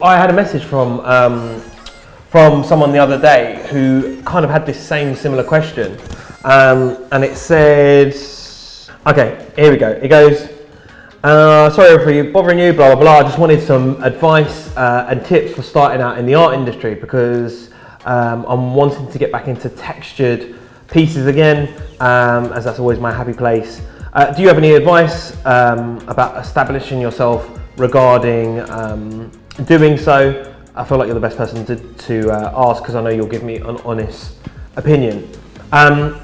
I had a message from someone the other day who kind of had this similar question, and it said, okay, here we go. It goes, sorry for bothering you, blah blah blah. I just wanted some advice and tips for starting out in the art industry because I'm wanting to get back into textured pieces again, as that's always my happy place. Do you have any advice about establishing yourself regarding doing so? I feel like you're the best person to ask because I know you'll give me an honest opinion. And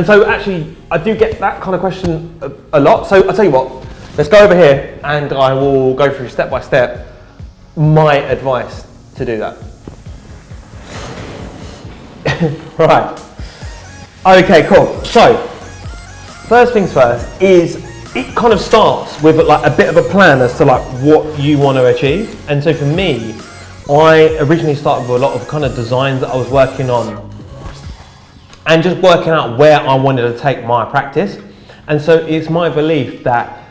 so actually, I do get that kind of question a lot. So I'll tell you what, let's go over here and I will go through step by step my advice to do that. Right. Okay, cool. So, first things first is it kind of starts with like a bit of a plan as to like what you want to achieve. And so for me, I originally started with a lot of kind of designs that I was working on and just working out where I wanted to take my practice. And so it's my belief that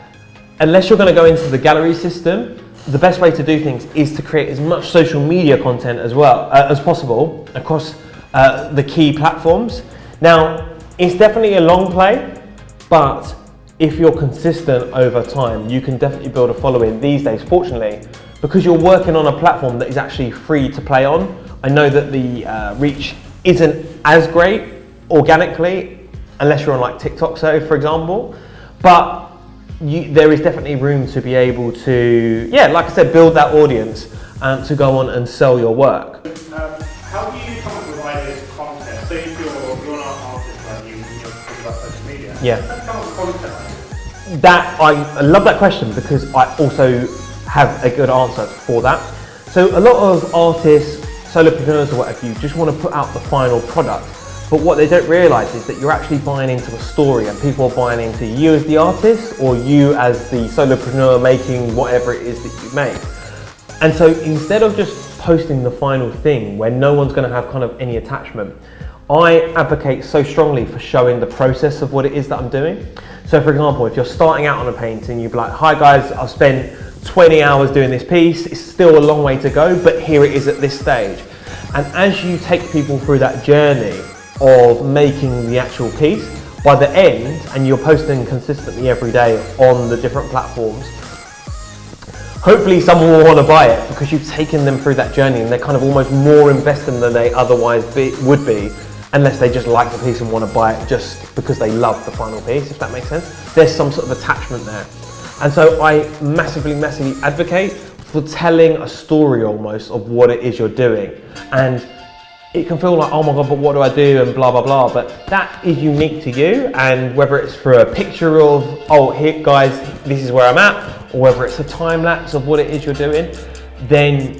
unless you're going to go into the gallery system, the best way to do things is to create as much social media content as well as possible across the key platforms. Now, it's definitely a long play, but if you're consistent over time, you can definitely build a following these days, fortunately, because you're working on a platform that is actually free to play on. I know that the reach isn't as great organically, unless you're on like TikTok, so for example, but there is definitely room to be able to, yeah, like I said, build that audience to go on and sell your work. How do you come up with ideas for content? So if you're an artist like you're talking about social media, yeah. How do you come up with content? I love that question because I also have a good answer for that. So a lot of artists, solopreneurs or whatever, you just want to put out the final product, but what they don't realise is that you're actually buying into a story and people are buying into you as the artist or you as the solopreneur making whatever it is that you make. And so instead of just posting the final thing where no one's going to have kind of any attachment, I advocate so strongly for showing the process of what it is that I'm doing. So for example, if you're starting out on a painting, you'd be like, hi guys, I've spent 20 hours doing this piece. It's still a long way to go, but here it is at this stage. And as you take people through that journey of making the actual piece, by the end, and you're posting consistently every day on the different platforms, hopefully someone will want to buy it because you've taken them through that journey and they're kind of almost more invested than they otherwise would be, unless they just like the piece and want to buy it just because they love the final piece, if that makes sense. There's some sort of attachment there. And so I massively advocate for telling a story almost of what it is you're doing. And it can feel like, oh my God, but what do I do and blah, blah, blah. But that is unique to you. And whether it's for a picture of, oh, here guys, this is where I'm at, or whether it's a time lapse of what it is you're doing, then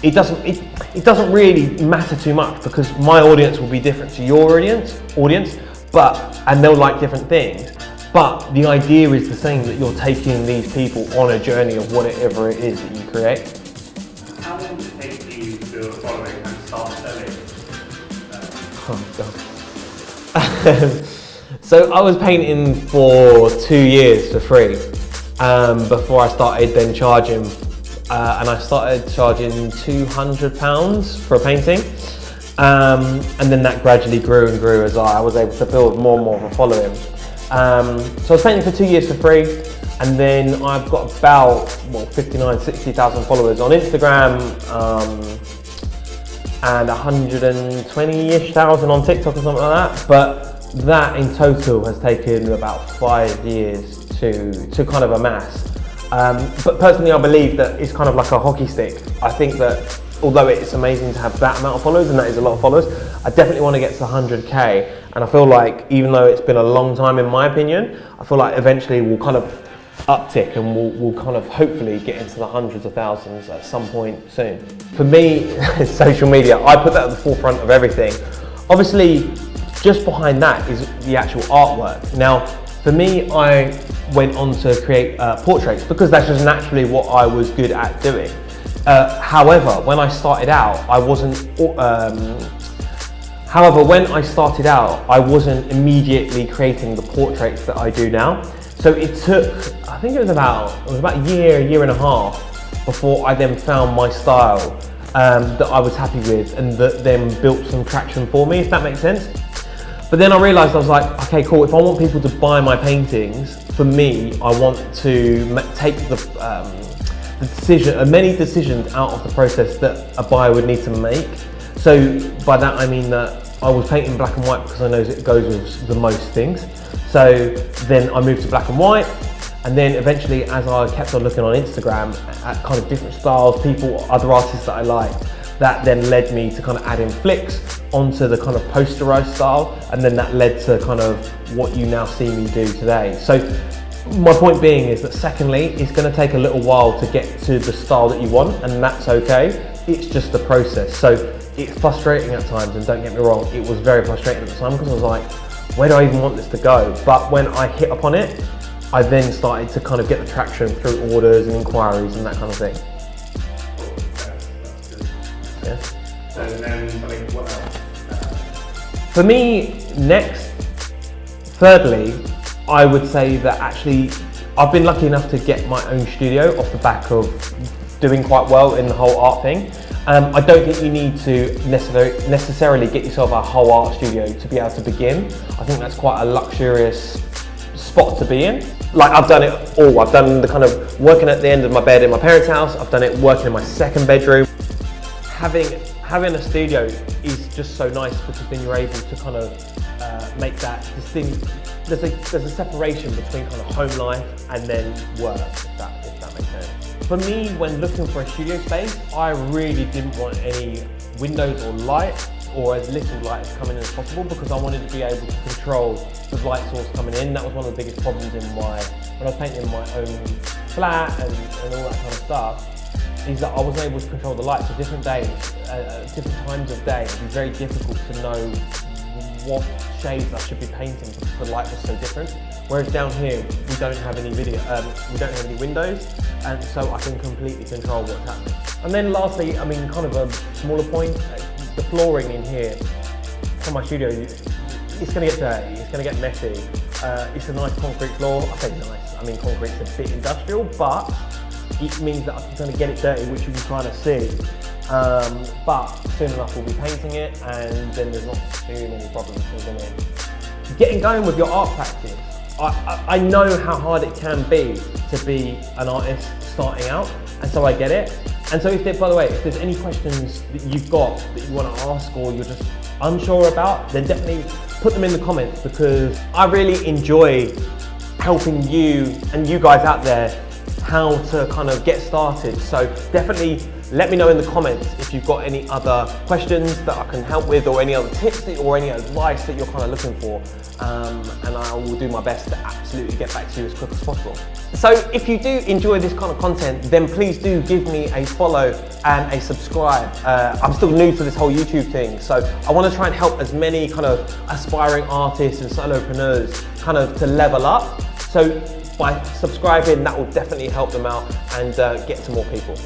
it doesn't really matter too much because my audience will be different to your audience, and they'll like different things. But the idea is the same, that you're taking these people on a journey of whatever it is that you create. How long does it take you to build a following and start selling? Oh God. So I was painting for 2 years for free before I started then charging. And I started charging £200 for a painting, and then that gradually grew and grew as I was able to build more and more of a following. So I was painting for 2 years for free, and then I've got about 60,000 followers on Instagram, and 120-ish thousand on TikTok or something like that. But that in total has taken about 5 years to kind of amass. But personally, I believe that it's kind of like a hockey stick. I think that although it's amazing to have that amount of followers, and that is a lot of followers, I definitely want to get to 100K. And I feel like even though it's been a long time in my opinion, I feel like eventually we'll kind of uptick and we'll kind of hopefully get into the hundreds of thousands at some point soon. For me, social media, I put that at the forefront of everything. Obviously, just behind that is the actual artwork. Now, for me, I went on to create portraits because that's just naturally what I was good at doing. However, when I started out, I wasn't immediately creating the portraits that I do now. So it took, I think it was about a year and a half before I then found my style that I was happy with, and that then built some traction for me, if that makes sense. But then I realised, I was like, okay, cool, if I want people to buy my paintings, for me, I want to take the decision, many decisions out of the process that a buyer would need to make. So by that I mean that I was painting black and white because I know it goes with the most things. So then I moved to black and white, and then eventually, as I kept on looking on Instagram at kind of different styles, people, other artists that I liked, that then led me to kind of add in flicks onto the kind of posterized style, and then that led to kind of what you now see me do today. So my point being is that secondly, it's going to take a little while to get to the style that you want, and that's okay. It's just the process. So it's frustrating at times, and don't get me wrong, it was very frustrating at the time because I was like, where do I even want this to go? But when I hit upon it, I then started to kind of get the traction through orders and inquiries and that kind of thing. That's good. Yeah. So then, like, what else? For me, next, thirdly, I would say that actually I've been lucky enough to get my own studio off the back of doing quite well in the whole art thing. I don't think you need to necessarily get yourself a whole art studio to be able to begin. I think that's quite a luxurious spot to be in. Like, I've done it all. I've done the kind of working at the end of my bed in my parents' house. I've done it working in my second bedroom. Having a studio is just so nice because then you're able to kind of make that distinct. There's a separation between kind of home life and then work, if that makes sense. For me, when looking for a studio space, I really didn't want any windows or light, or as little light coming in as possible, because I wanted to be able to control the light source coming in. That was one of the biggest problems when I was painting my own flat and all that kind of stuff, is that I wasn't able to control the light. So different days, different times of day, it'd be very difficult to know what shades I should be painting because the light was so different. Whereas down here, we don't have any we don't have any windows, and so I can completely control what's happening. And then lastly, I mean, kind of a smaller point, the flooring in here from my studio, it's going to get dirty, it's going to get messy. It's a nice concrete floor. I say nice, I mean concrete's a bit industrial, but it means that I'm going to get it dirty, which you can kind of see. But soon enough we'll be painting it, and then there's not too many problems moving in. Getting going with your art practice. I know how hard it can be to be an artist starting out, and so I get it. And so by the way, if there's any questions that you've got that you want to ask or you're just unsure about, then definitely put them in the comments, because I really enjoy helping you and you guys out there how to kind of get started. So definitely let me know in the comments if you've got any other questions that I can help with, or any other tips or any advice that you're kind of looking for. And I will do my best to absolutely get back to you as quick as possible. So if you do enjoy this kind of content, then please do give me a follow and a subscribe. I'm still new to this whole YouTube thing, so I want to try and help as many kind of aspiring artists and solopreneurs kind of to level up. So by subscribing, that will definitely help them out and get to more people.